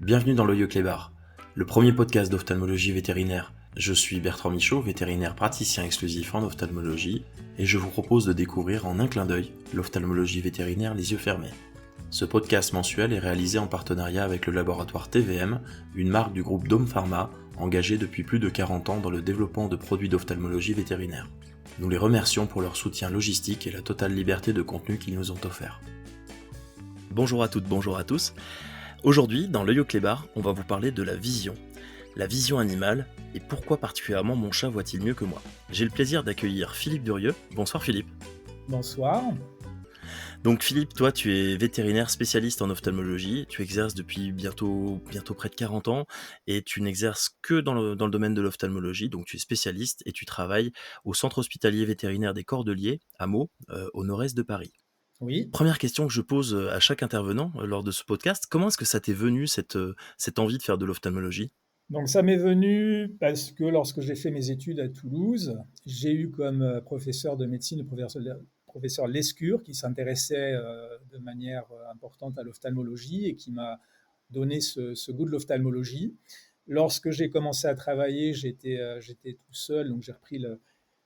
Bienvenue dans l'Oeil Clébar, le premier podcast d'ophtalmologie vétérinaire. Je suis Bertrand Michaud, vétérinaire praticien exclusif en ophtalmologie, et je vous propose de découvrir en un clin d'œil l'ophtalmologie vétérinaire les yeux fermés. Ce podcast mensuel est réalisé en partenariat avec le laboratoire TVM, une marque du groupe Dome Pharma, engagée depuis plus de 40 ans dans le développement de produits d'ophtalmologie vétérinaire. Nous les remercions pour leur soutien logistique et la totale liberté de contenu qu'ils nous ont offert. Bonjour à toutes, bonjour à tous. Aujourd'hui, dans l'Oeil Clébar, on va vous parler de la vision animale, et pourquoi particulièrement mon chat voit-il mieux que moi. J'ai le plaisir d'accueillir Philippe Durieux. Bonsoir Philippe. Bonsoir. Donc Philippe, toi tu es vétérinaire spécialiste en ophtalmologie, tu exerces depuis bientôt près de 40 ans, et tu n'exerces que dans le domaine de l'ophtalmologie, donc tu es spécialiste et tu travailles au centre hospitalier vétérinaire des Cordeliers, à Meaux, au nord-est de Paris. Oui. Première question que je pose à chaque intervenant lors de ce podcast, comment est-ce que ça t'est venu cette envie de faire de l'ophtalmologie ? Donc ça m'est venu parce que lorsque j'ai fait mes études à Toulouse, j'ai eu comme professeur de médecine le professeur Lescure qui s'intéressait de manière importante à l'ophtalmologie et qui m'a donné ce goût de l'ophtalmologie. Lorsque j'ai commencé à travailler, j'étais tout seul, donc j'ai repris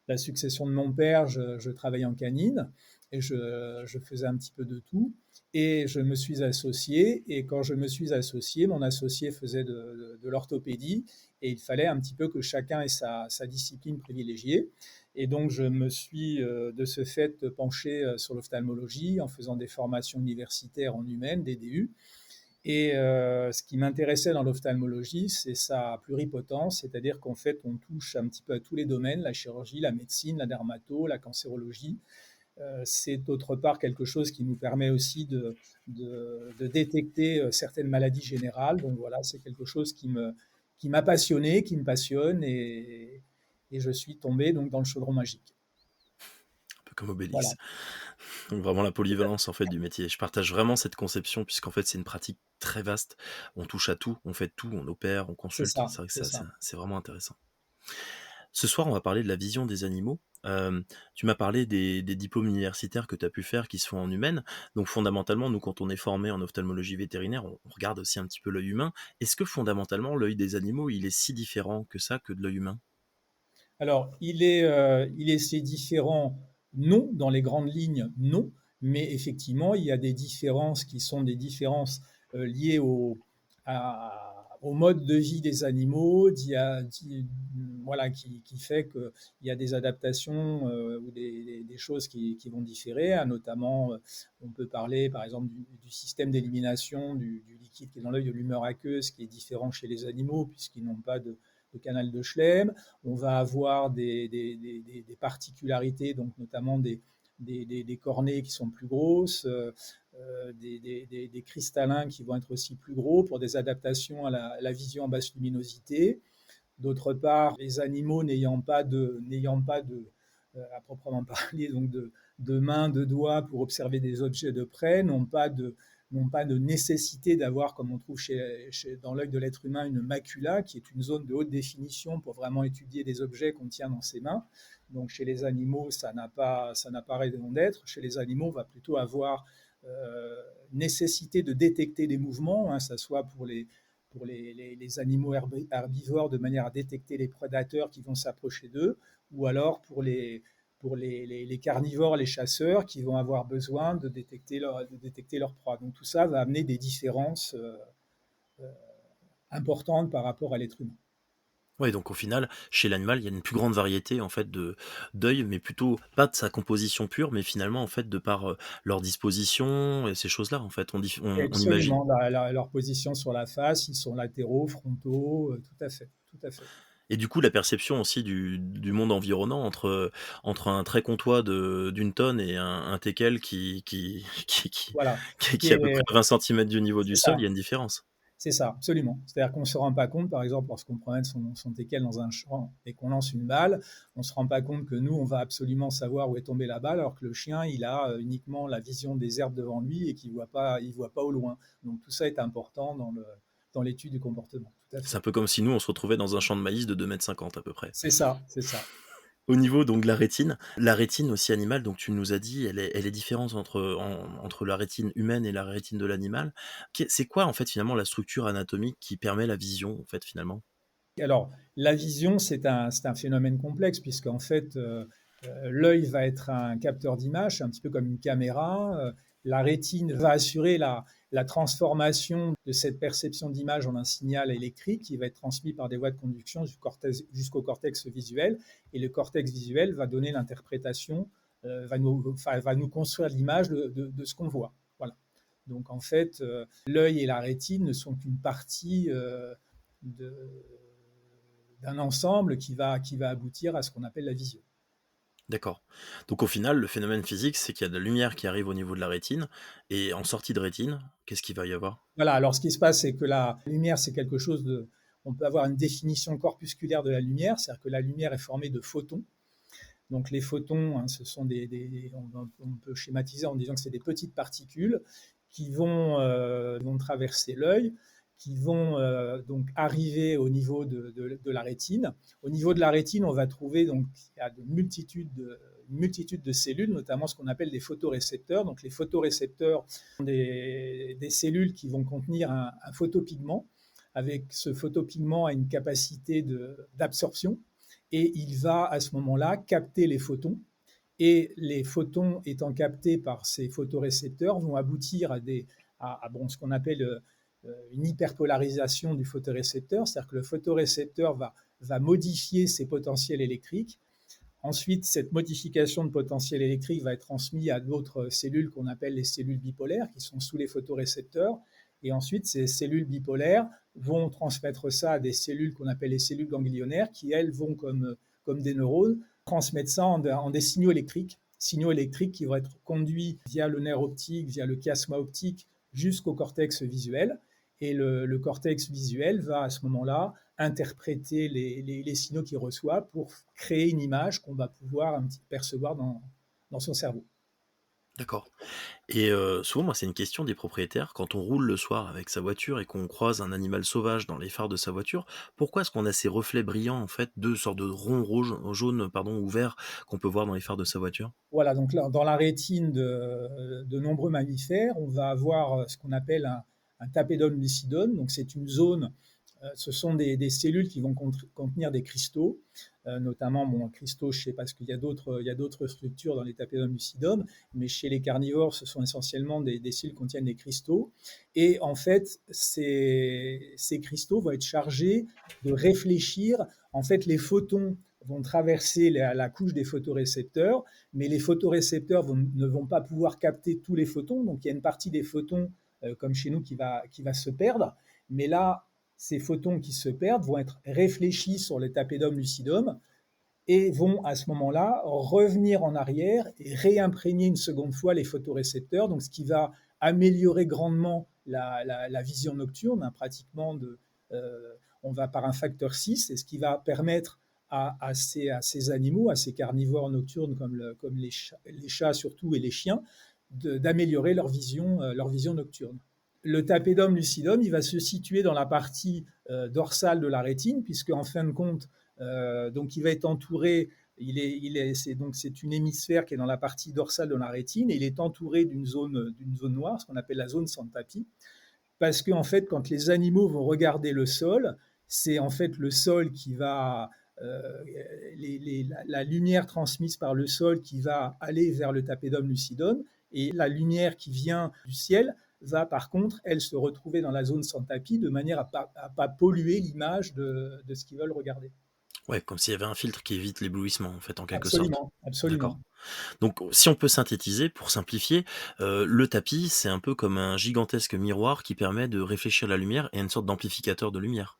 la succession de mon père, je travaillais en canine et je faisais un petit peu de tout. Et je me suis associé, et quand je me suis associé, mon associé faisait de l'orthopédie, et il fallait un petit peu que chacun ait sa discipline privilégiée. Et donc je me suis de ce fait penché sur l'ophtalmologie en faisant des formations universitaires en humaine, des DU. Et ce qui m'intéressait dans l'ophtalmologie, c'est sa pluripotence, c'est-à-dire qu'en fait, on touche un petit peu à tous les domaines, la chirurgie, la médecine, la dermato, la cancérologie. C'est d'autre part quelque chose qui nous permet aussi de détecter certaines maladies générales. Donc voilà, c'est quelque chose qui m'a passionné, qui me passionne, et je suis tombé donc dans le chaudron magique. Un peu comme Obélix. Voilà. Donc vraiment la polyvalence en fait du métier. Je partage vraiment cette conception puisqu'en fait c'est une pratique très vaste. On touche à tout, on fait tout, on opère, on C'est consulte. ça, C'est vrai que c'est ça. c'est vraiment intéressant. Ce soir, on va parler de la vision des animaux. Tu m'as parlé des diplômes universitaires que tu as pu faire qui se font en humaine. Donc fondamentalement, nous, quand on est formé en ophtalmologie vétérinaire, on regarde aussi un petit peu l'œil humain. Est-ce que fondamentalement, l'œil des animaux, il est si différent que ça que de l'œil humain ? Alors, il est assez différent, non, dans les grandes lignes, non, mais effectivement, il y a des différences qui sont des différences liées au mode de vie des animaux, voilà, qui fait qu'il y a des adaptations ou des choses qui vont différer, hein, notamment, on peut parler par exemple du système d'élimination du liquide qui est dans l'œil, de l'humeur aqueuse, qui est différent chez les animaux, puisqu'ils n'ont pas de canal de Schlemm. On va avoir des particularités, donc notamment des cornées qui sont plus grosses, des cristallins qui vont être aussi plus gros pour des adaptations à la vision en basse luminosité. D'autre part, les animaux n'ayant pas de à proprement parler, donc de mains, de doigts pour observer des objets de près, n'ont pas de nécessité d'avoir, comme on trouve dans l'œil de l'être humain, une macula, qui est une zone de haute définition pour vraiment étudier des objets qu'on tient dans ses mains. Donc chez les animaux, ça n'a pas raison d'être. Chez les animaux, on va plutôt avoir nécessité de détecter des mouvements, hein, ça soit pour les animaux herbivores de manière à détecter les prédateurs qui vont s'approcher d'eux, ou alors pour les carnivores, les chasseurs, qui vont avoir besoin de détecter leur proie. Donc tout ça va amener des différences importantes par rapport à l'être humain. Oui, donc au final, chez l'animal, il y a une plus grande variété en fait d'œil, mais plutôt pas de sa composition pure, mais finalement en fait de par leur disposition et ces choses-là en fait, on imagine. Absolument, leur position sur la face, ils sont latéraux, frontaux, tout à fait, tout à fait. Et du coup, la perception aussi du monde environnant entre un trait comtois d'une tonne et un teckel Voilà, qui est à peu près à 20 centimètres du niveau c'est du sol, il ça. y a une différence. C'est ça, absolument. C'est-à-dire qu'on ne se rend pas compte, par exemple, lorsqu'on promène son teckel dans un champ et qu'on lance une balle, on ne se rend pas compte que nous, on va absolument savoir où est tombée la balle, alors que le chien, il a uniquement la vision des herbes devant lui et qu'il il voit pas au loin. Donc tout ça est important dans l'étude du comportement. Tout à C'est un fait. peu comme si nous, on se retrouvait dans un champ de maïs de 2,50 m à peu près. C'est ça, c'est ça. Au niveau donc de la rétine aussi animale, donc tu nous as dit, elle est différente entre la rétine humaine et la rétine de l'animal. C'est quoi en fait finalement la structure anatomique qui permet la vision en fait finalement? Alors, la vision, c'est un phénomène complexe puisqu'en fait, l'œil va être un capteur d'image, c'est un petit peu comme une caméra. La rétine va assurer la transformation de cette perception d'image en un signal électrique qui va être transmis par des voies de conduction jusqu'au cortex visuel. Et le cortex visuel va donner l'interprétation, va nous construire l'image de ce qu'on voit. Voilà. Donc en fait, l'œil et la rétine ne sont qu'une partie de, d'un ensemble qui va aboutir à ce qu'on appelle la vision. D'accord. Donc au final, le phénomène physique, c'est qu'il y a de la lumière qui arrive au niveau de la rétine et en sortie de rétine, qu'est-ce qu'il va y avoir? Voilà, alors ce qui se passe, c'est que la lumière, c'est quelque chose de... On peut avoir une définition corpusculaire de la lumière, c'est-à-dire que la lumière est formée de photons. Donc les photons, hein, ce sont on peut schématiser en disant que c'est des petites particules qui vont traverser l'œil, qui vont donc arriver au niveau de la rétine. Au niveau de la rétine, on va trouver donc il y a une multitude de cellules, notamment ce qu'on appelle des photorécepteurs. Donc les photorécepteurs sont des cellules qui vont contenir un photopigment. Avec ce photopigment a une capacité d'absorption et il va à ce moment-là capter les photons. Et les photons étant captés par ces photorécepteurs vont aboutir ce qu'on appelle une hyperpolarisation du photorécepteur, c'est-à-dire que le photorécepteur va modifier ses potentiels électriques. Ensuite, cette modification de potentiel électrique va être transmise à d'autres cellules qu'on appelle les cellules bipolaires, qui sont sous les photorécepteurs. Et ensuite, ces cellules bipolaires vont transmettre ça à des cellules qu'on appelle les cellules ganglionnaires, qui, elles, vont, comme des neurones, transmettre ça en des signaux électriques qui vont être conduits via le nerf optique, via le chiasma optique, jusqu'au cortex visuel. Et le cortex visuel va, à ce moment-là, interpréter les signaux qu'il reçoit pour créer une image qu'on va pouvoir percevoir dans son cerveau. D'accord. Et souvent, moi, c'est une question des propriétaires. Quand on roule le soir avec sa voiture et qu'on croise un animal sauvage dans les phares de sa voiture, pourquoi est-ce qu'on a ces reflets brillants, en fait, 2 sortes de ronds rouges jaunes, pardon, ou verts qu'on peut voir dans les phares de sa voiture? Voilà, donc là, dans la rétine de nombreux mammifères, on va avoir ce qu'on appelle un tapédone lucidum. Donc c'est une zone, ce sont des cellules qui vont contenir des cristaux, notamment cristaux, je sais pas, parce qu'il y a d'autres structures dans les tapédomes lucidum, mais chez les carnivores, ce sont essentiellement des cellules qui contiennent des cristaux. Et en fait, ces cristaux vont être chargés de réfléchir. En fait, les photons vont traverser la couche des photorécepteurs, mais les photorécepteurs ne vont pas pouvoir capter tous les photons. Donc il y a une partie des photons, comme chez nous, qui va se perdre. Mais là, ces photons qui se perdent vont être réfléchis sur le tapédome lucidum et vont à ce moment-là revenir en arrière et réimprégner une seconde fois les photorécepteurs, donc ce qui va améliorer grandement la vision nocturne, hein, pratiquement on va par un facteur 6, et ce qui va permettre à ces animaux, à ces carnivores nocturnes comme les chats surtout et les chiens, d'améliorer leur vision nocturne. Le tapédome lucidum, il va se situer dans la partie dorsale de la rétine, puisque en fin de compte, donc il va être entouré, c'est une hémisphère qui est dans la partie dorsale de la rétine, et il est entouré d'une zone noire, ce qu'on appelle la zone sans tapis, parce que en fait, quand les animaux vont regarder le sol, c'est en fait le sol qui va la lumière transmise par le sol qui va aller vers le tapédome lucidum, et la lumière qui vient du ciel va par contre, elle, se retrouver dans la zone sans tapis de manière à pas polluer l'image de ce qu'ils veulent regarder. Ouais, comme s'il y avait un filtre qui évite l'éblouissement, en fait, en quelque sorte. Absolument, D'accord. absolument. Donc si on peut synthétiser, pour simplifier, le tapis, c'est un peu comme un gigantesque miroir qui permet de réfléchir la lumière et une sorte d'amplificateur de lumière.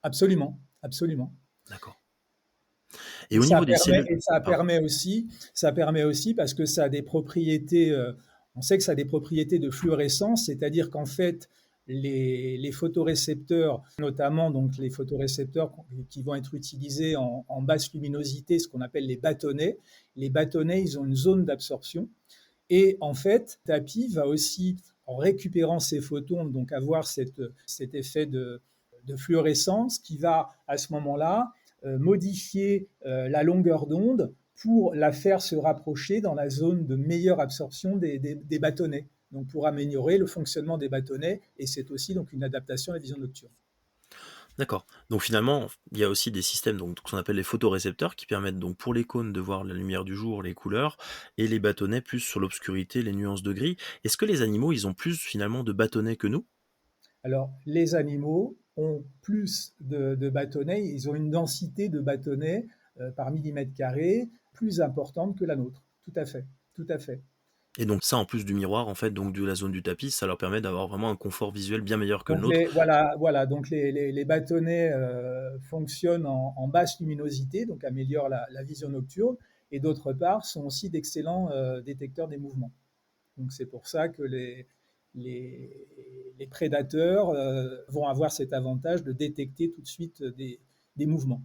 Absolument, absolument. D'accord. Et au niveau des cellules, Et pardon. ça permet aussi parce que ça a des propriétés, on sait que ça a des propriétés de fluorescence, c'est-à-dire qu'en fait, les photorécepteurs, notamment donc les photorécepteurs qui vont être utilisés en basse luminosité, ce qu'on appelle les bâtonnets, ils ont une zone d'absorption. Et en fait, Tapi va aussi, en récupérant ces photons, donc avoir cet effet de fluorescence qui va à ce moment-là modifier la longueur d'onde pour la faire se rapprocher dans la zone de meilleure absorption des bâtonnets, donc pour améliorer le fonctionnement des bâtonnets, et c'est aussi donc une adaptation à la vision nocturne. D'accord. Donc finalement, il y a aussi des systèmes donc ce qu'on appelle les photorécepteurs qui permettent donc pour les cônes de voir la lumière du jour, les couleurs et les bâtonnets plus sur l'obscurité, les nuances de gris. Est-ce que les animaux, ils ont plus finalement de bâtonnets que nous? Alors, les animaux ont plus de bâtonnets, ils ont une densité de bâtonnets par millimètre carré plus importante que la nôtre. Tout à fait, tout à fait. Et donc ça, en plus du miroir, en fait, donc de la zone du tapis, ça leur permet d'avoir vraiment un confort visuel bien meilleur que le Donc nôtre. voilà, donc les bâtonnets fonctionnent en basse luminosité, donc améliorent la vision nocturne, et d'autre part sont aussi d'excellents détecteurs des mouvements. Donc c'est pour ça que les, les prédateurs vont avoir cet avantage de détecter tout de suite des mouvements.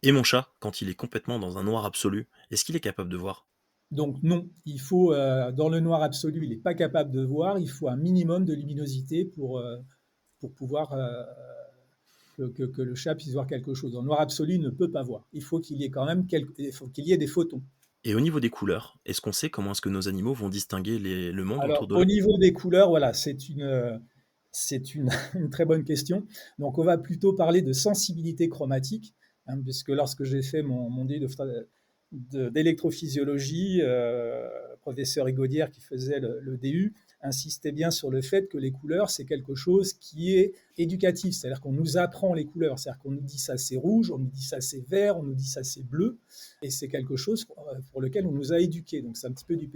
Et mon chat, quand il est complètement dans un noir absolu, est-ce qu'il est capable de voir? Donc non, il faut, dans le noir absolu, il n'est pas capable de voir, il faut un minimum de luminosité pour pouvoir que le chat puisse voir quelque chose. Dans le noir absolu, il ne peut pas voir. Il faut qu'il y ait quand même il faut qu'il y ait des photons. Et au niveau des couleurs, est-ce qu'on sait comment est-ce que nos animaux vont distinguer le monde autour Alors, de au eux? niveau des couleurs, voilà, c'est une, une très bonne question. Donc, on va plutôt parler de sensibilité chromatique, hein, puisque lorsque j'ai fait mon DU d'électrophysiologie, professeur Rigaudière qui faisait le DU insistait bien sur le fait que les couleurs, c'est quelque chose qui est éducatif, c'est-à-dire qu'on nous apprend les couleurs, c'est-à-dire qu'on nous dit ça c'est rouge, on nous dit ça c'est vert, on nous dit ça c'est bleu, et c'est quelque chose pour lequel on nous a éduqués. Donc c'est un petit peu du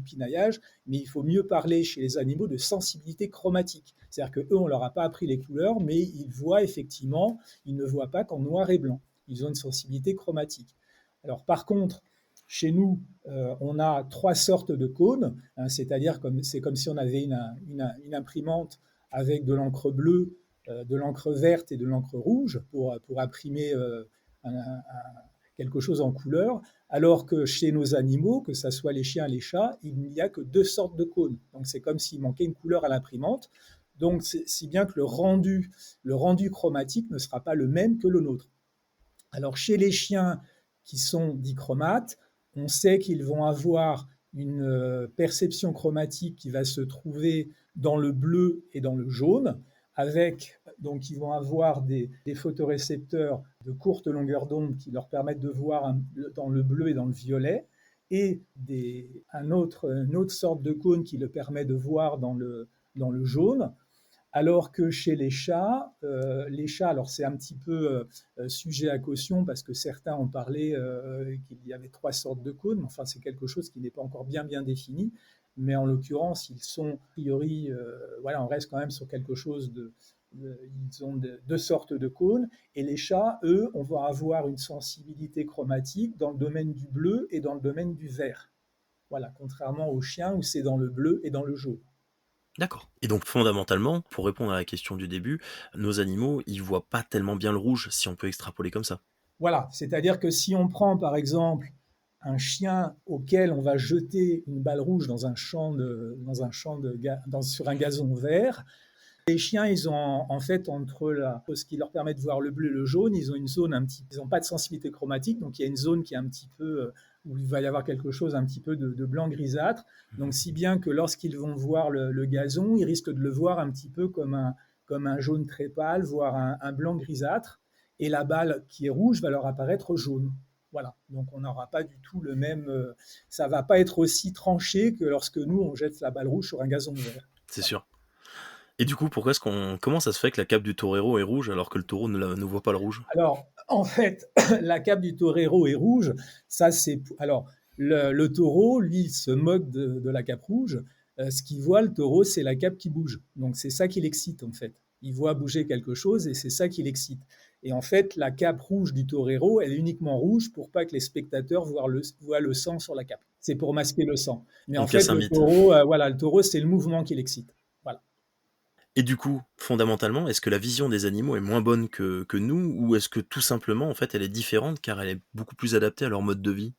pinaillage, mais il faut mieux parler chez les animaux de sensibilité chromatique. C'est-à-dire qu'eux, on ne leur a pas appris les couleurs, mais ils voient effectivement, ils ne voient pas qu'en noir et blanc. Ils ont une sensibilité chromatique. Alors par contre, chez nous, on a trois sortes de cônes, hein, c'est-à-dire c'est comme si on avait une imprimante avec de l'encre bleue, de l'encre verte et de l'encre rouge pour imprimer quelque chose en couleur, alors que chez nos animaux, que ce soit les chiens et les chats, il n'y a que deux sortes de cônes. Donc c'est comme s'il manquait une couleur à l'imprimante. Donc si bien que le rendu chromatique ne sera pas le même que le nôtre. Alors chez les chiens qui sont dichromates, on sait qu'ils vont avoir une perception chromatique qui va se trouver dans le bleu et dans le jaune, avec donc ils vont avoir des photorécepteurs de courte longueur d'onde qui leur permettent de voir dans le bleu et dans le violet, et une autre sorte de cône qui leur permet de voir dans le jaune. Alors que chez les chats, alors c'est un petit peu sujet à caution parce que certains ont parlé qu'il y avait trois sortes de cônes, mais enfin c'est quelque chose qui n'est pas encore bien défini. Mais en l'occurrence, ils sont a priori, voilà, on reste quand même sur quelque chose ils ont deux sortes de cônes. Et les chats, eux, on va avoir une sensibilité chromatique dans le domaine du bleu et dans le domaine du vert. Voilà, contrairement aux chiens où c'est dans le bleu et dans le jaune. D'accord. Et donc fondamentalement, pour répondre à la question du début, nos animaux, ils voient pas tellement bien le rouge, si on peut extrapoler comme ça. Voilà, c'est-à-dire que si on prend par exemple un chien auquel on va jeter une balle rouge dans un sur un gazon vert, les chiens, ils ont en fait ce qui leur permet de voir le bleu et le jaune, ils ont une zone ils n'ont pas de sensibilité chromatique, donc il y a une zone qui est un petit peu où il va y avoir quelque chose un petit peu de blanc grisâtre. Donc si bien que lorsqu'ils vont voir le gazon, ils risquent de le voir un petit peu comme un jaune très pâle, voire un blanc grisâtre, et la balle qui est rouge va leur apparaître jaune. Voilà, donc on n'aura pas du tout le même, ça va pas être aussi tranché que lorsque nous on jette la balle rouge sur un gazon vert. C'est Voilà. sûr. Et du coup, comment ça se fait que la cape du torero est rouge alors que le taureau ne voit pas le rouge? Alors, en fait, la cape du torero est rouge. Ça, c'est alors le taureau, lui, il se moque de la cape rouge. Ce qu'il voit, le taureau, c'est la cape qui bouge. Donc, c'est ça qui l'excite, en fait. Il voit bouger quelque chose et c'est ça qui l'excite. Et en fait, la cape rouge du torero, elle est uniquement rouge pour pas que les spectateurs voient le sang sur la cape. C'est pour masquer le sang. Mais On en casse fait, un mythe. voilà, le taureau, c'est le mouvement qui l'excite. Voilà. Et du coup, fondamentalement, est-ce que la vision des animaux est moins bonne que nous, ou est-ce que tout simplement, en fait, elle est différente car elle est beaucoup plus adaptée à leur mode de vie?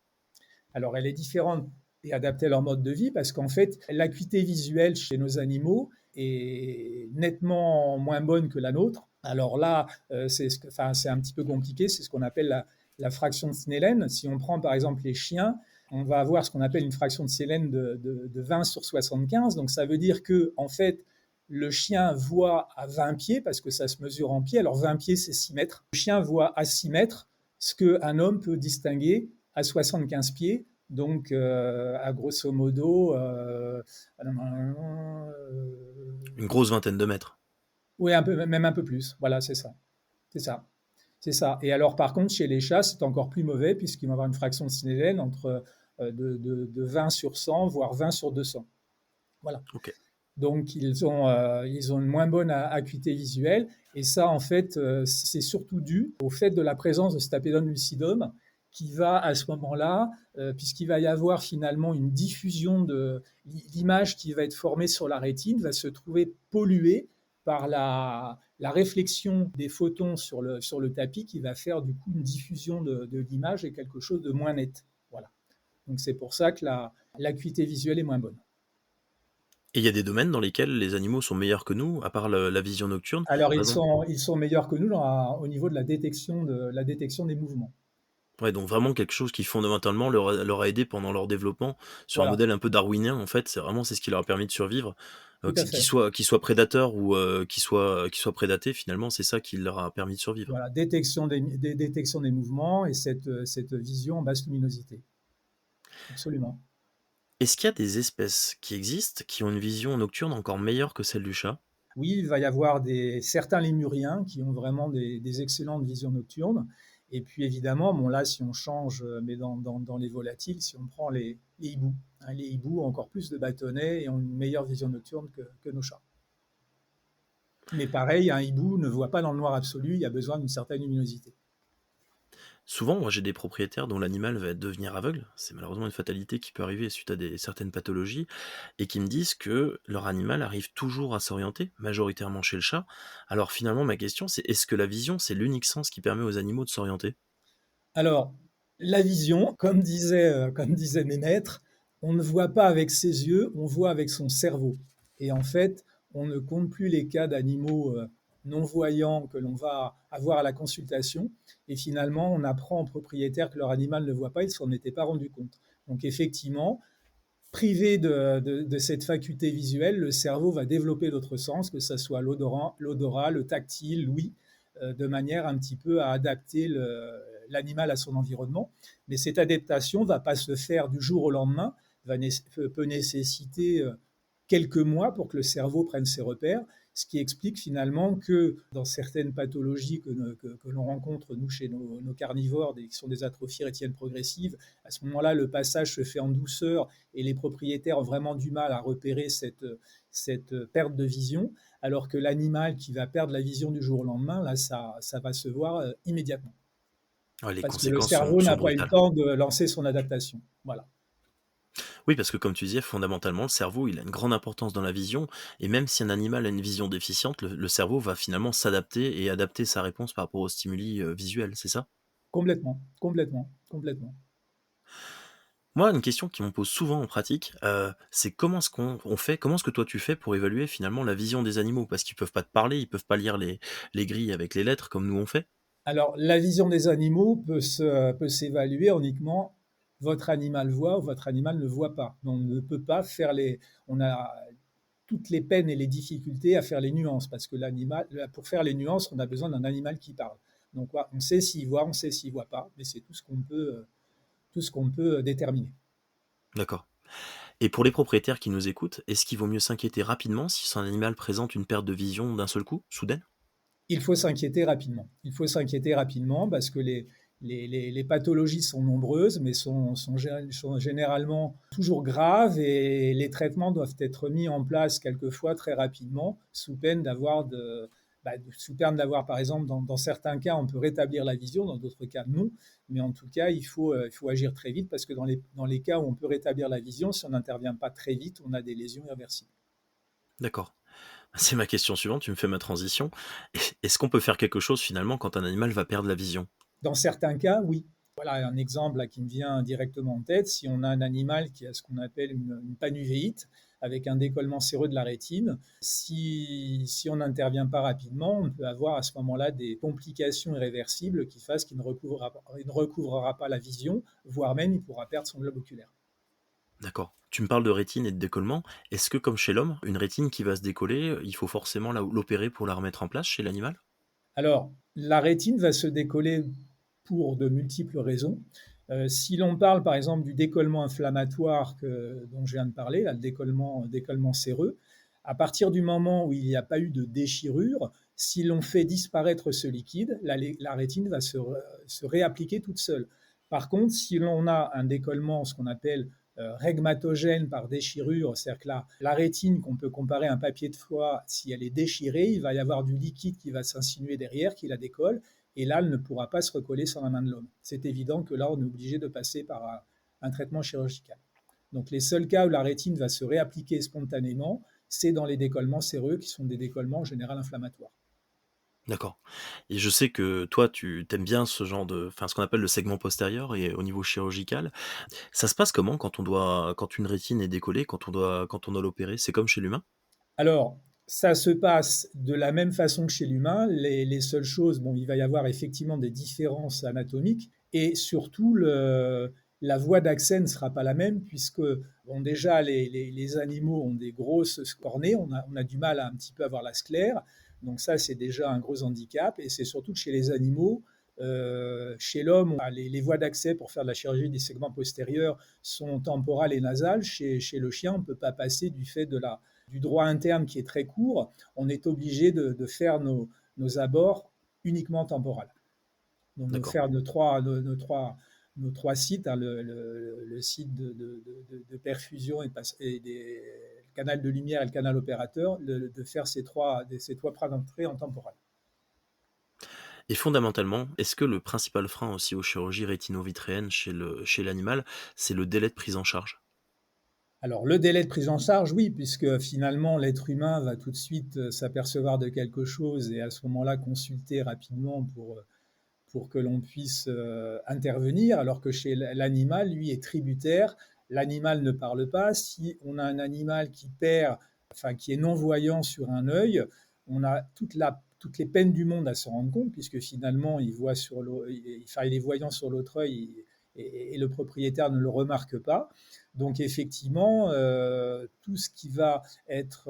Alors, elle est différente et adaptée à leur mode de vie parce qu'en fait, l'acuité visuelle chez nos animaux est nettement moins bonne que la nôtre, alors là, c'est un petit peu compliqué, c'est ce qu'on appelle la fraction de Snellen. Si on prend par exemple les chiens, on va avoir ce qu'on appelle une fraction de Snellen de 20 sur 75. Donc ça veut dire que en fait, le chien voit à 20 pieds, parce que ça se mesure en pieds. Alors 20 pieds, c'est 6 mètres. Le chien voit à 6 mètres ce qu'un homme peut distinguer à 75 pieds. Donc, à grosso modo, Une grosse vingtaine de mètres. oui, même un peu plus. Voilà, c'est ça. C'est ça. C'est ça. Et alors, par contre, chez les chats, c'est encore plus mauvais, puisqu'ils vont avoir une fraction de Snellen entre de 20 sur 100, voire 20 sur 200. Voilà. Ok. Donc, ils ont une moins bonne acuité visuelle. Et ça, en fait, c'est surtout dû au fait de la présence de cet Stapedon lucidum qui va, à ce moment-là, puisqu'il va y avoir finalement une diffusion de l'image qui va être formée sur la rétine, va se trouver polluée par la réflexion des photons sur le tapis qui va faire du coup une diffusion de l'image et quelque chose de moins net. Voilà. Donc, c'est pour ça que l'acuité visuelle est moins bonne. Et il y a des domaines dans lesquels les animaux sont meilleurs que nous, à part la vision nocturne. Alors, Par exemple, ils sont meilleurs que nous au niveau de la détection des mouvements. ouais, donc vraiment quelque chose qui fondamentalement leur a aidé pendant leur développement sur un Voilà, modèle un peu darwinien en fait. C'est ce qui leur a permis de survivre, tout à fait. qu'ils soient prédateurs ou qu'ils soient prédatés. Finalement, c'est ça qui leur a permis de survivre. Voilà, détection des mouvements et cette vision en basse luminosité. Absolument. Est-ce qu'il y a des espèces qui existent qui ont une vision nocturne encore meilleure que celle du chat? Oui, il va y avoir certains lémuriens qui ont vraiment des excellentes visions nocturnes. Et puis évidemment, bon là, si on change, mais dans les volatiles, si on prend les hiboux, hein, les hiboux ont encore plus de bâtonnets et ont une meilleure vision nocturne que nos chats. Mais pareil, un hibou ne voit pas dans le noir absolu, il y a besoin d'une certaine luminosité. Souvent, moi j'ai des propriétaires dont l'animal va devenir aveugle, c'est malheureusement une fatalité qui peut arriver suite à certaines pathologies, et qui me disent que leur animal arrive toujours à s'orienter, majoritairement chez le chat. Alors finalement, ma question c'est est-ce que la vision c'est l'unique sens qui permet aux animaux de s'orienter? Alors, la vision, comme disaient mes maîtres, on ne voit pas avec ses yeux, on voit avec son cerveau. Et en fait, on ne compte plus les cas d'animaux non-voyants que l'on va avoir à la consultation. Et finalement, on apprend aux propriétaires que leur animal ne voit pas, ils ne s'en étaient pas rendus compte. Donc effectivement, privé de cette faculté visuelle, le cerveau va développer d'autres sens, que ce soit l'odorat, le tactile, l'ouïe, de manière un petit peu à adapter l'animal à son environnement. Mais cette adaptation ne va pas se faire du jour au lendemain, peut nécessiter quelques mois pour que le cerveau prenne ses repères, ce qui explique finalement que dans certaines pathologies que l'on rencontre, nous, chez nos carnivores, qui sont des atrophies rétiniennes progressives, à ce moment-là, le passage se fait en douceur et les propriétaires ont vraiment du mal à repérer cette perte de vision, alors que l'animal qui va perdre la vision du jour au lendemain, là, ça va se voir immédiatement, Ouais, les parce que le conséquences sont, cerveau sont n'a pas eu le brutales. temps de lancer son adaptation. Voilà. Oui, parce que comme tu disais, fondamentalement, le cerveau, il a une grande importance dans la vision, et même si un animal a une vision déficiente, le cerveau va finalement s'adapter et adapter sa réponse par rapport aux stimuli visuels, c'est ça? Complètement, complètement, complètement. Moi, une question qui me pose souvent en pratique, c'est comment est-ce que toi tu fais pour évaluer finalement la vision des animaux? Parce qu'ils peuvent pas te parler, ils peuvent pas lire les grilles avec les lettres comme nous on fait. Alors, la vision des animaux peut s'évaluer uniquement votre animal voit ou votre animal ne voit pas. On ne peut pas faire on a toutes les peines et les difficultés à faire les nuances, parce que pour faire les nuances, on a besoin d'un animal qui parle. Donc, on sait s'il voit, on sait s'il voit pas, mais c'est tout ce qu'on peut déterminer. D'accord. Et pour les propriétaires qui nous écoutent, est-ce qu'il vaut mieux s'inquiéter rapidement si son animal présente une perte de vision d'un seul coup, soudaine? Il faut s'inquiéter rapidement. Il faut s'inquiéter rapidement parce que les pathologies sont nombreuses, mais sont généralement toujours graves et les traitements doivent être mis en place quelquefois très rapidement, sous peine d'avoir, par exemple, dans certains cas, on peut rétablir la vision, dans d'autres cas, non. Mais en tout cas, il faut agir très vite parce que dans les cas où on peut rétablir la vision, si on n'intervient pas très vite, on a des lésions irréversibles. D'accord. C'est ma question suivante, tu me fais ma transition. Est-ce qu'on peut faire quelque chose finalement quand un animal va perdre la vision? Dans certains cas, oui. Voilà un exemple là, qui me vient directement en tête. Si on a un animal qui a ce qu'on appelle une panuvéite, avec un décollement séreux de la rétine. Si on n'intervient pas rapidement, on peut avoir à ce moment-là des complications irréversibles qui fassent qu'il ne recouvrera pas la vision, voire même il pourra perdre son globe oculaire. D'accord. Tu me parles de rétine et de décollement. Est-ce que, comme chez l'homme, une rétine qui va se décoller, il faut forcément l'opérer pour la remettre en place chez l'animal? Alors, la rétine va se décoller pour de multiples raisons. Si l'on parle par exemple du décollement inflammatoire dont je viens de parler, là, le décollement séreux, à partir du moment où il n'y a pas eu de déchirure, si l'on fait disparaître ce liquide, la rétine va se réappliquer toute seule. Par contre, si l'on a un décollement, ce qu'on appelle régmatogène par déchirure, c'est-à-dire que la rétine qu'on peut comparer à un papier de soie, si elle est déchirée, il va y avoir du liquide qui va s'insinuer derrière, qui la décolle, et là, elle ne pourra pas se recoller sur la main de l'homme. C'est évident que là, on est obligé de passer par un traitement chirurgical. Donc les seuls cas où la rétine va se réappliquer spontanément, c'est dans les décollements séreux qui sont des décollements en général inflammatoires. D'accord. Et je sais que toi, tu aimes bien ce qu'on appelle le segment postérieur et au niveau chirurgical. Ça se passe comment quand une rétine est décollée, quand on doit l'opérer? C'est comme chez l'humain? Alors, ça se passe de la même façon que chez l'humain. Les seules choses, bon, il va y avoir effectivement des différences anatomiques et surtout la voie d'accès ne sera pas la même puisque, bon, déjà, les animaux ont des grosses cornées, on a du mal à un petit peu avoir la sclère. Donc ça, c'est déjà un gros handicap. Et c'est surtout que chez les animaux, chez l'homme, les voies d'accès pour faire de la chirurgie des segments postérieurs sont temporales et nasales. Chez le chien, on ne peut pas passer du fait du droit interne qui est très court. On est obligé de faire nos abords uniquement temporales. Donc de D'accord. faire nos trois sites, hein, le site de perfusion et le canal de lumière et le canal opérateur, de faire ces trois points d'entrée en temporal. Et fondamentalement, est-ce que le principal frein aussi aux chirurgies rétino-vitréennes chez l'animal, c'est le délai de prise en charge? Alors, le délai de prise en charge, oui, puisque finalement, l'être humain va tout de suite s'apercevoir de quelque chose et à ce moment-là consulter rapidement pour que l'on puisse intervenir, alors que chez l'animal, lui, est tributaire. L'animal ne parle pas. Si on a un animal qui perd, enfin, qui est non-voyant sur un œil, on a toutes les peines du monde à se rendre compte, puisque finalement, il est voyant sur l'autre œil et le propriétaire ne le remarque pas. Donc effectivement, tout ce qui va être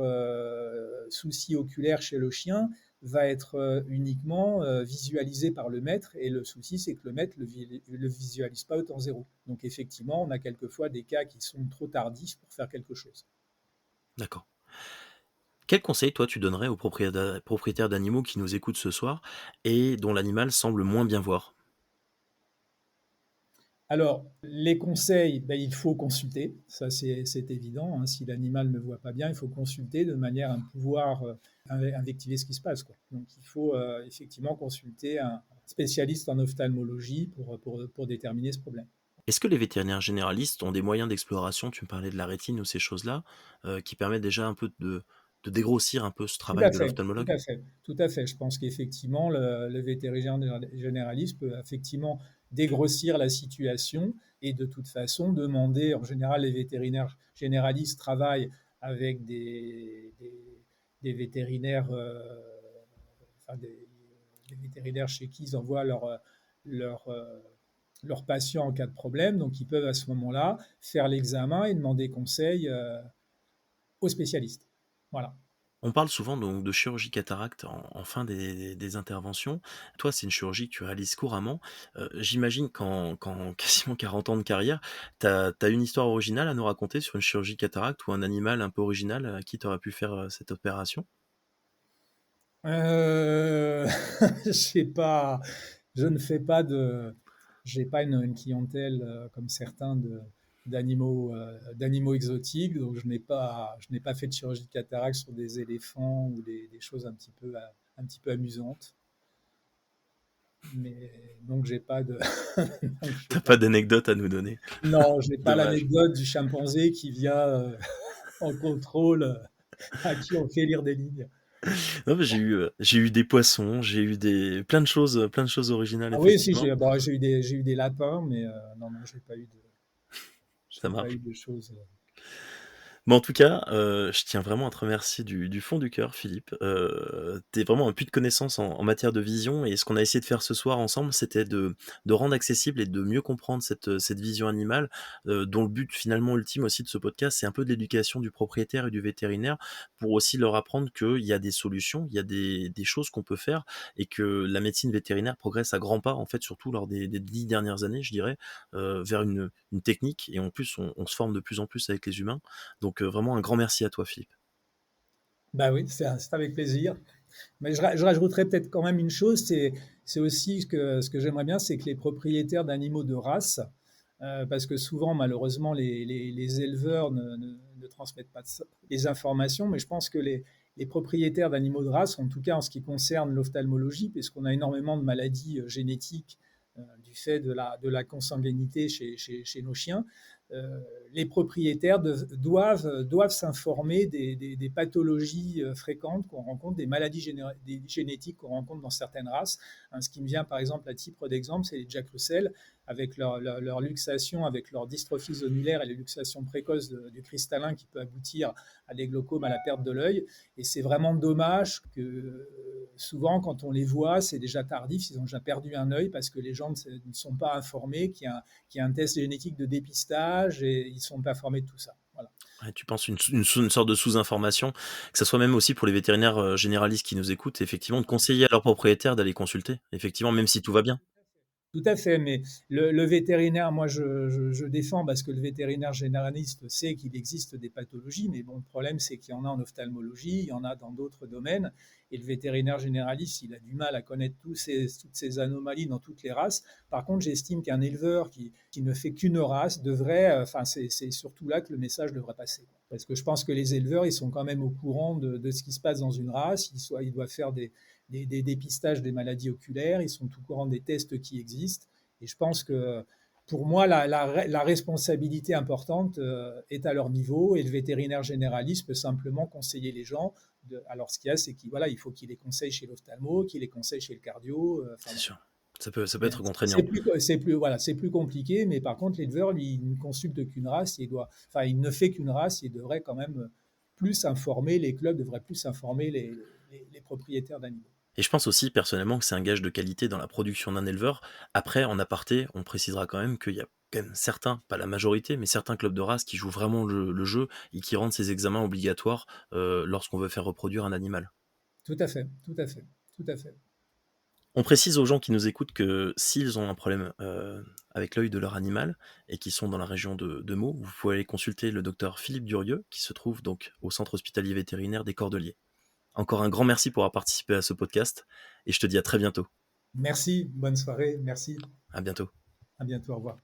souci oculaire chez le chien va être uniquement visualisé par le maître et le souci c'est que le maître le visualise pas au temps zéro. Donc effectivement, on a quelquefois des cas qui sont trop tardifs pour faire quelque chose. D'accord. Quel conseil, toi, tu donnerais aux propriétaires d'animaux qui nous écoutent ce soir et dont l'animal semble moins bien voir? Alors, les conseils, ben, il faut consulter, ça c'est évident, hein. Si l'animal ne voit pas bien, il faut consulter de manière à pouvoir invectiver ce qui se passe, quoi. Donc il faut effectivement consulter un spécialiste en ophtalmologie pour déterminer ce problème. Est-ce que les vétérinaires généralistes ont des moyens d'exploration, tu me parlais de la rétine ou ces choses-là, qui permettent déjà un peu de dégrossir un peu ce Tout travail à de fait, tout l'ophtalmologue? à fait, tout à fait. Je pense qu'effectivement, le vétérinaire généraliste peut effectivement dégrossir la situation et de toute façon demander, en général, les vétérinaires généralistes travaillent avec des vétérinaires, enfin des vétérinaires chez qui ils envoient leur, euh, leurs patients en cas de problème. Donc, ils peuvent à ce moment-là faire l'examen et demander conseil aux spécialistes. Voilà. On parle souvent donc de chirurgie cataracte en fin des interventions. Toi, c'est une chirurgie que tu réalises couramment. J'imagine qu'en quasiment 40 ans de carrière, tu as une histoire originale à nous raconter sur une chirurgie cataracte ou un animal un peu original à qui tu aurais pu faire, cette opération? Euh, j'ai pas, je ne fais pas j'ai pas une clientèle comme certains d'animaux exotiques, donc je n'ai pas fait de chirurgie de cataracte sur des éléphants ou des choses un petit peu amusantes. Mais donc j'ai pas de, donc, j'ai Tu pas pas de- d'anecdote à nous donner? non, je n'ai pas Dommage. l'anecdote du chimpanzé qui vient en contrôle à qui on fait lire des lignes. Non, mais j'ai eu des poissons, j'ai eu des plein de choses originales Ah oui, si, effectivement. bon, j'ai eu des lapins, mais non, non, Ça j'ai pas eu marche. de choses. Mais en tout cas, je tiens vraiment à te remercier du fond du cœur, Philippe. Tu vraiment un puits de connaissances en matière de vision et ce qu'on a essayé de faire ce soir ensemble, c'était de rendre accessible et de mieux comprendre cette vision animale, dont le but finalement ultime aussi de ce podcast, c'est un peu de l'éducation du propriétaire et du vétérinaire pour aussi leur apprendre qu'il y a des solutions, il y a des choses qu'on peut faire et que la médecine vétérinaire progresse à grands pas, en fait, surtout lors des 10 dernières années, je dirais, vers une technique et en plus on se forme de plus en plus avec les humains. Donc vraiment un grand merci à toi, Philippe. Bah oui, c'est avec plaisir. Mais je rajouterais peut-être quand même une chose, c'est aussi ce que j'aimerais bien, c'est que les propriétaires d'animaux de race, parce que souvent, malheureusement, les éleveurs ne transmettent pas les informations, mais je pense que les propriétaires d'animaux de race, en tout cas en ce qui concerne l'ophtalmologie, puisqu'on a énormément de maladies génétiques du fait de la consanguinité chez nos chiens, les propriétaires doivent s'informer des pathologies fréquentes qu'on rencontre, des maladies des génétiques qu'on rencontre dans certaines races. Ce qui me vient par exemple à titre d'exemple, c'est les Jack Russell, avec leur luxation, avec leur dystrophie zonulaire et les luxations précoces du cristallin qui peut aboutir à des glaucomes, à la perte de l'œil. Et c'est vraiment dommage que souvent, quand on les voit, c'est déjà tardif, ils ont déjà perdu un œil parce que les gens ne sont pas informés qu'il y a un test génétique de dépistage et ils ne sont pas informés de tout ça. Voilà. Ouais, tu penses une sorte de sous-information, que ça soit même aussi pour les vétérinaires généralistes qui nous écoutent, effectivement, de conseiller à leurs propriétaires d'aller consulter, effectivement, même si tout va bien. Tout à fait, mais le vétérinaire, moi je défends parce que le vétérinaire généraliste sait qu'il existe des pathologies, mais bon, le problème c'est qu'il y en a en ophtalmologie, il y en a dans d'autres domaines, et le vétérinaire généraliste, il a du mal à connaître toutes ces anomalies dans toutes les races. Par contre, j'estime qu'un éleveur qui ne fait qu'une race devrait, enfin c'est surtout là que le message devrait passer. Parce que je pense que les éleveurs, ils sont quand même au courant de ce qui se passe dans une race, ils doivent faire des dépistages des maladies oculaires, ils sont au courant des tests qui existent. Et je pense que pour moi, la responsabilité importante est à leur niveau et le vétérinaire généraliste peut simplement conseiller les gens. Alors, ce qu'il y a, c'est il faut qu'il les conseille chez l'ophtalmo, qu'il les conseille chez le cardio. C'est sûr. Ça peut être contraignant. C'est plus compliqué, mais par contre, l'éleveur, lui, il ne consulte qu'une race, il ne fait qu'une race, il devrait quand même plus informer, les clubs devraient plus informer les propriétaires d'animaux. Et je pense aussi personnellement que c'est un gage de qualité dans la production d'un éleveur. Après, en aparté, on précisera quand même qu'il y a quand même certains, pas la majorité, mais certains clubs de race qui jouent vraiment le jeu et qui rendent ces examens obligatoires lorsqu'on veut faire reproduire un animal. Tout à fait, tout à fait, tout à fait. On précise aux gens qui nous écoutent que s'ils ont un problème avec l'œil de leur animal et qui sont dans la région de Meaux, vous pouvez aller consulter le docteur Philippe Durieux qui se trouve donc au centre hospitalier vétérinaire des Cordeliers. Encore un grand merci pour avoir participé à ce podcast et je te dis à très bientôt. Merci, bonne soirée, merci. À bientôt. À bientôt, au revoir.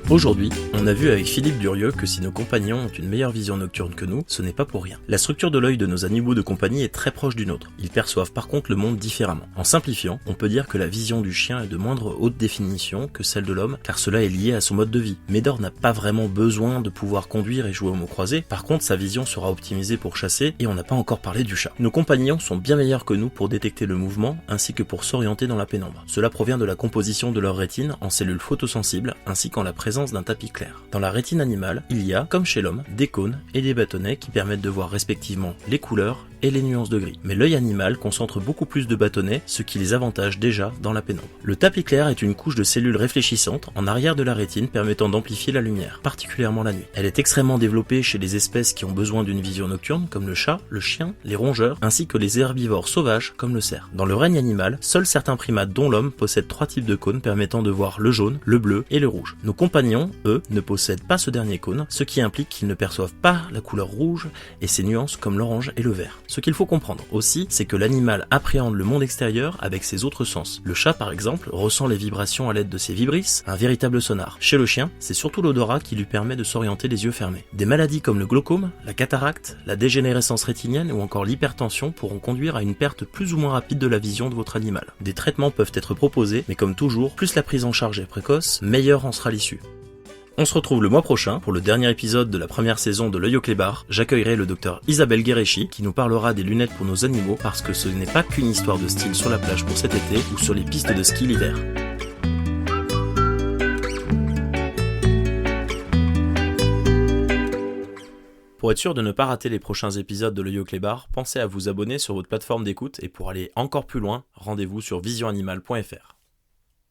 Aujourd'hui, on a vu avec Philippe Durieux que si nos compagnons ont une meilleure vision nocturne que nous, ce n'est pas pour rien. La structure de l'œil de nos animaux de compagnie est très proche du nôtre. Ils perçoivent par contre le monde différemment. En simplifiant, on peut dire que la vision du chien est de moindre haute définition que celle de l'homme, car cela est lié à son mode de vie. Médor n'a pas vraiment besoin de pouvoir conduire et jouer au mot croisé, par contre sa vision sera optimisée pour chasser, et on n'a pas encore parlé du chat. Nos compagnons sont bien meilleurs que nous pour détecter le mouvement, ainsi que pour s'orienter dans la pénombre. Cela provient de la composition de leur rétine en cellules photosensibles, ainsi qu'en la présence d'un tapis clair. Dans la rétine animale, il y a, comme chez l'homme, des cônes et des bâtonnets qui permettent de voir respectivement les couleurs et les nuances de gris. Mais l'œil animal concentre beaucoup plus de bâtonnets, ce qui les avantage déjà dans la pénombre. Le tapis clair est une couche de cellules réfléchissantes en arrière de la rétine permettant d'amplifier la lumière, particulièrement la nuit. Elle est extrêmement développée chez les espèces qui ont besoin d'une vision nocturne, comme le chat, le chien, les rongeurs, ainsi que les herbivores sauvages, comme le cerf. Dans le règne animal, seuls certains primates, dont l'homme, possèdent 3 types de cônes permettant de voir le jaune, le bleu et le rouge. Nos compagnons, eux, ne possèdent pas ce dernier cône, ce qui implique qu'ils ne perçoivent pas la couleur rouge et ses nuances comme l'orange et le vert. Ce qu'il faut comprendre aussi, c'est que l'animal appréhende le monde extérieur avec ses autres sens. Le chat, par exemple, ressent les vibrations à l'aide de ses vibrisses, un véritable sonar. Chez le chien, c'est surtout l'odorat qui lui permet de s'orienter les yeux fermés. Des maladies comme le glaucome, la cataracte, la dégénérescence rétinienne ou encore l'hypertension pourront conduire à une perte plus ou moins rapide de la vision de votre animal. Des traitements peuvent être proposés, mais comme toujours, plus la prise en charge est précoce, meilleure en sera l'issue. On se retrouve le mois prochain pour le dernier épisode de la première saison de l'œil au clébard. J'accueillerai le docteur Isabelle Guéréchi qui nous parlera des lunettes pour nos animaux parce que ce n'est pas qu'une histoire de style sur la plage pour cet été ou sur les pistes de ski l'hiver. Pour être sûr de ne pas rater les prochains épisodes de l'œil au clébard, pensez à vous abonner sur votre plateforme d'écoute et pour aller encore plus loin, rendez-vous sur visionanimal.fr.